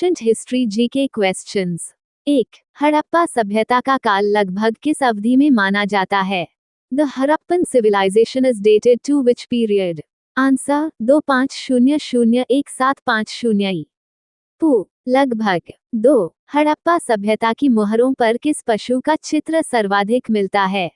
Ancient history GK questions. 1. Harappa सभ्यता का काल लगभग किस अवधि में माना जाता है? The Harappan civilization is dated to which period? Answer 2500-1750 पू लगभग। 2. हड़प्पा सभ्यता की मोहरों पर किस पशु का चित्र सर्वाधिक मिलता है?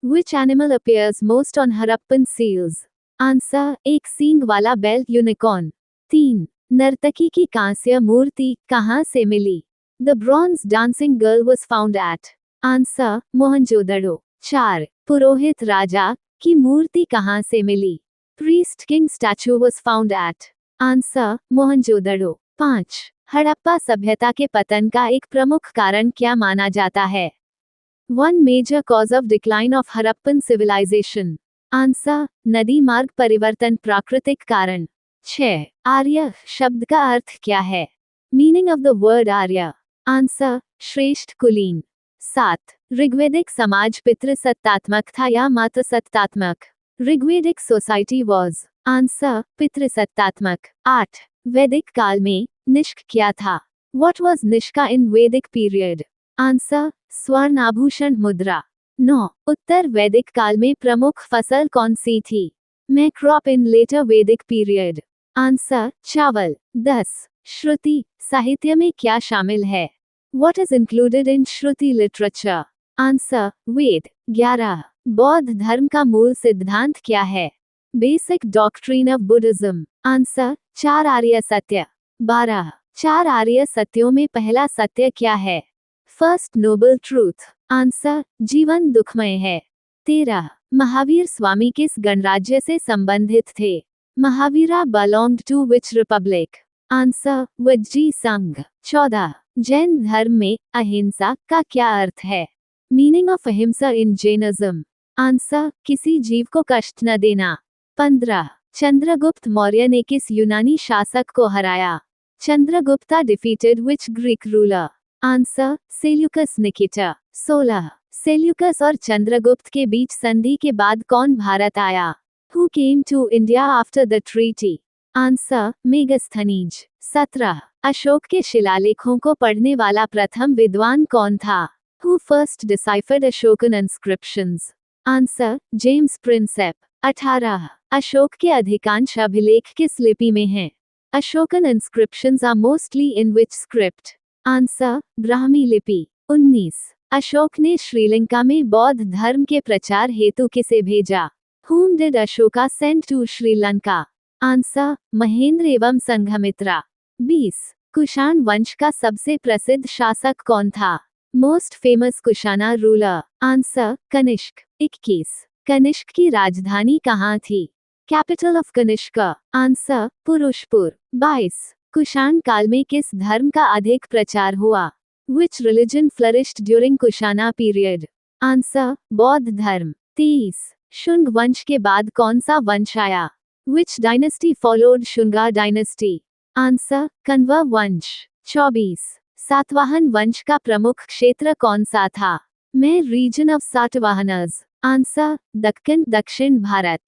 Which animal appears most on Harappan seals? Answer एक सींग वाला बेल्ट यूनिकॉर्न। 3. नर्तकी की कांस्य मूर्ति कहाँ से मिली? The bronze dancing girl was found at? Answer Mohenjodaro. 4. पुरोहित राजा की मूर्ति कहाँ से मिली? Priest king statue was found at? Answer Mohenjodaro. 5. Harappa सभ्यता के पतन का एक प्रमुख कारण क्या माना जाता है? One major cause of decline of Harappan civilization. Answer नदी मार्ग परिवर्तन प्राकृतिक कारण। 6. आर्य शब्द का अर्थ क्या है? Meaning of the word Arya. Answer श्रेष्ठ कुलीन। 7. ऋग्वेदिक समाज पितृसत्तात्मक था या मातृसत्तात्मक? ऋग्वेदिक सोसाइटी वॉज? आंसर पितृसत्तात्मक। 8. वैदिक काल में निष्क क्या था? What was निष्का इन वैदिक पीरियड? आंसर स्वर्ण आभूषण मुद्रा। 9. उत्तर वैदिक काल में प्रमुख फसल कौन सी थी? मैं क्रॉप इन लेटर वैदिक पीरियड। आंसर चावल। 10. श्रुति साहित्य में क्या शामिल है? What is included in Shruti literature? Answer Veda. 11. बौद्ध धर्म का मूल सिद्धांत क्या है? Basic doctrine of Buddhism. Answer 4 आर्य सत्य। 12. 4 आर्य सत्यों में पहला सत्य क्या है? First noble truth. आंसर जीवन दुखमय है। 13. महावीर स्वामी किस गणराज्य से संबंधित थे? Mahavira belonged to which republic? Answer Vajji संघ। 14. जैन धर्म में अहिंसा का क्या अर्थ है? मीनिंग ऑफ अहिंसा इन जैनिज्म? आंसर किसी जीव को कष्ट न देना। 15. चंद्रगुप्त मौर्य ने किस यूनानी शासक को हराया? Chandragupta defeated which Greek ruler? Answer Seleucus Nicator. 16. Seleucus और चंद्रगुप्त के बीच संधि के बाद कौन भारत आया? Who came to India after the treaty? Answer Megasthenes. 17. Ashok के शिलालेखों को पढ़ने वाला प्रथम विद्वान कौन था? Who first deciphered Ashokan inscriptions? Answer James Prinsep. 18. Ashok के अधिकांश अभिलेख किस लिपि में हैं? Ashokan inscriptions are mostly in which script? Answer Brahmi लिपि। 19. अशोक ने श्रीलंका में बौद्ध धर्म के प्रचार हेतु किसे भेजा? Whom did Ashoka send to Sri Lanka? Answer Mahendra एवं संघमित्रा। 20. कुषाण वंश का सबसे प्रसिद्ध शासक कौन था? Most famous Kushana ruler? Answer Kanishka. 21. Kanishka की राजधानी कहाँ थी? Capital of Kanishka? Answer Purushapura. 22. Kushan काल में किस धर्म का अधिक प्रचार हुआ? Which religion flourished during Kushana period? Answer बौद्ध धर्म। 23. शुंग वंश के बाद कौन सा वंश आया? Which dynasty followed Shunga dynasty? Answer Kanva वंश। 24. सातवाहन वंश का प्रमुख क्षेत्र कौन सा था? मैं रीजन ऑफ सातवाहनस? आंसर दक्कन दक्षिण भारत।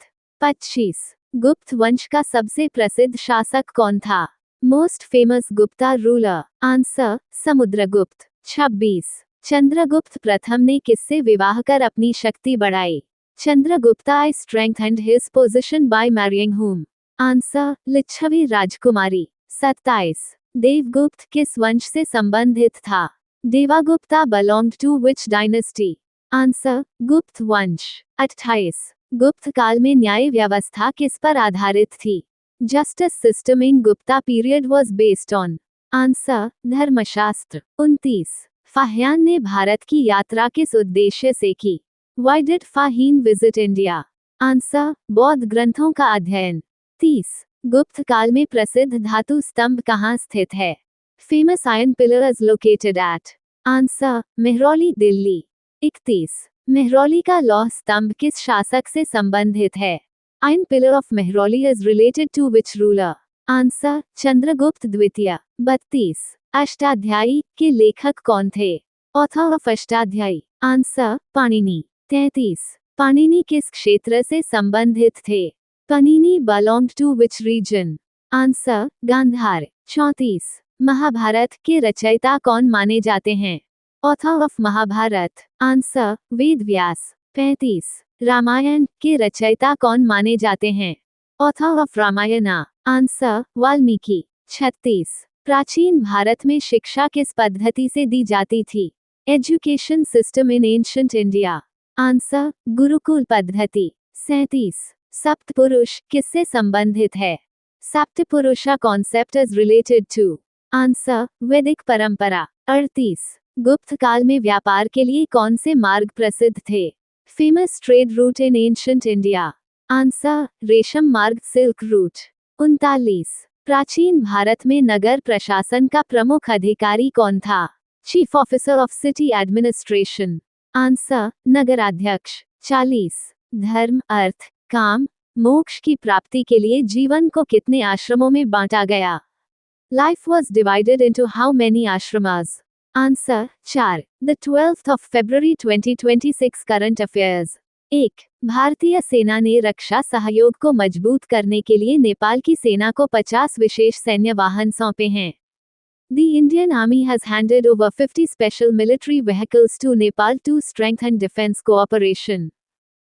25. गुप्त वंश का सबसे प्रसिद्ध शासक कौन था? Most famous Gupta ruler? Answer Samudragupta. 26. Chandragupta प्रथम ने किससे विवाह कर अपनी शक्ति बढ़ाई? Chandragupta I strengthened his position by marrying whom? Answer Licchavi राजकुमारी। 27. देवगुप्त किस वंश से संबंधित था? Devagupta belonged to which dynasty? Answer Gupta वंश। 28. गुप्त काल में न्याय व्यवस्था किस पर आधारित थी? Justice system in Gupta period was based on? Answer धर्मशास्त्र। 29. फाहियान ने भारत की यात्रा किस उद्देश्य से की? Why did फाहीन visit India? Answer बौद्ध ग्रंथों का अध्ययन। 30. गुप्त काल में प्रसिद्ध धातु स्तंभ कहाँ स्थित है? Famous iron pillar is located at? Answer Mehrauli Delhi. 31. Mehrauli का लौह स्तंभ किस शासक से संबंधित है? Iron pillar of Mehroli is related to which ruler? Answer Chandragupta द्वितीय। 32. अष्टाध्यायी के लेखक कौन थे? Author of Ashtadhyayi? Answer Panini. 33. Panini किस क्षेत्र से संबंधित थे? Panini belonged to which region? Answer Gandhara. 34. Mahabharata के रचयिता कौन माने जाते हैं? Author of Mahabharata. Answer Ved Vyas. 35 Ramayana के रचयिता कौन माने जाते हैं? Author of Ramayana. Answer Valmiki. 36 प्राचीन भारत में शिक्षा किस पद्धति से दी जाती थी? Education system in ancient India. Answer gurukul पद्धति। 37 सप्तपुरुष किससे संबंधित है? Saptapurusha concept is related to. Answer वैदिक परंपरा। 38 गुप्त काल में व्यापार के लिए कौन से मार्ग प्रसिद्ध थे? फेमस ट्रेड रूट इन एंशिएंट इंडिया। आंसर रेशम मार्ग, सिल्क रूट। 39 प्राचीन भारत में नगर प्रशासन का प्रमुख अधिकारी कौन था? Chief officer of city administration. Answer नगराध्यक्ष। 40 धर्म, अर्थ, काम, मोक्ष की प्राप्ति के लिए जीवन को कितने आश्रमों में बांटा गया? Life was divided into how many ashramas? Answer 4। The 12th of February 2026 current affairs. 1 भारतीय सेना ने रक्षा सहयोग को मजबूत करने के लिए नेपाल की सेना को 50 विशेष सैन्य वाहन सौंपे हैं। The Indian Army has handed over 50 special military vehicles to Nepal to strengthen defense cooperation.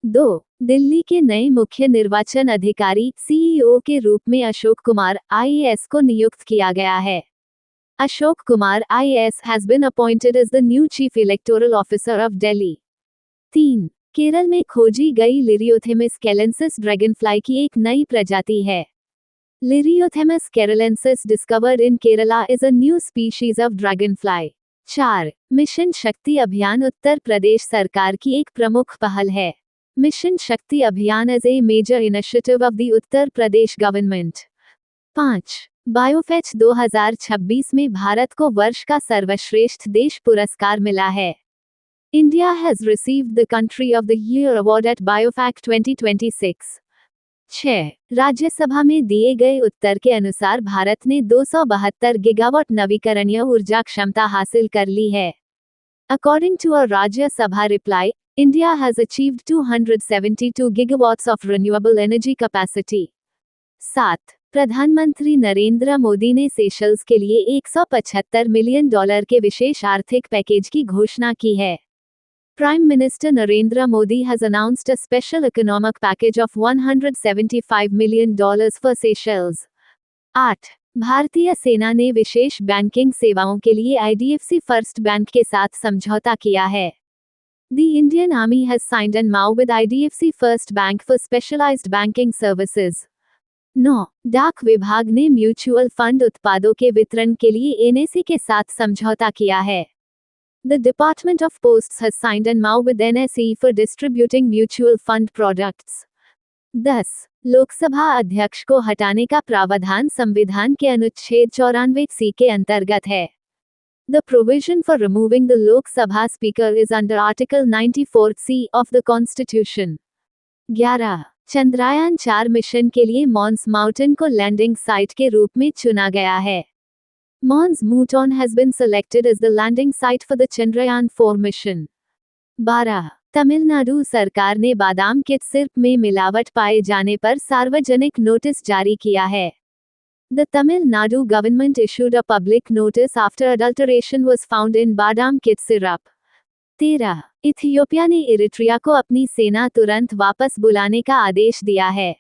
2 Delhi के नए मुख्य निर्वाचन अधिकारी सीईओ के रूप में अशोक कुमार आईएएस को नियुक्त किया गया है। Ashok Kumar IAS has been appointed as the new Chief Electoral Officer of Delhi. 3 Kerala में खोजी गई लिरियोथेमिस कैलेंसिस ड्रैगनफ्लाई की एक नई प्रजाति है। Lyriothemis keralensis discovered in Kerala is a new species of dragonfly. 4 mission Shakti अभियान उत्तर प्रदेश सरकार की एक प्रमुख पहल है। मिशन शक्ति अभियान is a major initiative of the Uttar Pradesh government. 5 BioFach 2026 में भारत को वर्ष का सर्वश्रेष्ठ देश पुरस्कार मिला है। India has received the country of the year award eight बायोफैक्ट 2026। 6 Rajya Sabha में दिए गए उत्तर के अनुसार भारत ने 272 गीगावाट नवीकरणीय ऊर्जा क्षमता हासिल कर ली है। According to a Rajya Sabha reply, India has achieved 272 gigawatts of renewable energy capacity. 7 प्रधानमंत्री नरेंद्र मोदी ने सेशल्स के लिए $175 मिलियन के विशेष आर्थिक पैकेज की घोषणा की है। Prime Minister Narendra Modi has announced a special economic package of $175 million for Seychelles. 8 भारतीय सेना ने विशेष बैंकिंग सेवाओं के लिए IDFC फर्स्ट बैंक के साथ समझौता किया है। The Indian Army has signed an MOU with IDFC First Bank for specialized banking services. 9 डाक विभाग ने म्यूचुअल फंड उत्पादों के वितरण के लिए NSE के साथ समझौता किया है। The Department of Posts has signed an MOU with NSE for distributing mutual fund products. 10 Lok Sabha अध्यक्ष को हटाने का प्रावधान संविधान के अनुच्छेद 94C के अंतर्गत है। The provision for removing the Lok Sabha Speaker is under Article 94C of the Constitution. 11 Chandrayaan 4 mission के लिए मॉन्स माउंटेन को लैंडिंग साइट के रूप में चुना गया है। Mons Mouton has been selected as the landing site for the Chandrayaan 4 mission. 12 Tamil Nadu सरकार ने बादाम के सिरप में मिलावट पाए जाने पर सार्वजनिक नोटिस जारी किया है। The Tamil Nadu government issued a public notice after adulteration was found in badam kit syrup. 13 Ethiopia ने इरिट्रिया को अपनी सेना तुरंत वापस बुलाने का आदेश दिया है।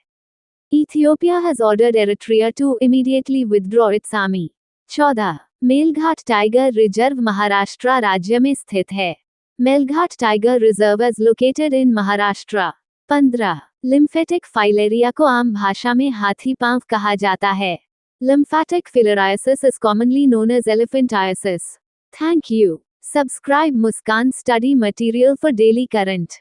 Ethiopia has ordered Eritrea to immediately withdraw its army. 14 Melghat tiger reserve Maharashtra राज्य में स्थित है। Melghat tiger reserve is located in Maharashtra. 15 lymphatic filaria को आम भाषा में हाथी पांव कहा जाता है। Lymphatic filariasis is commonly known as elephantiasis. Thank you. Subscribe Muskan study material for daily current.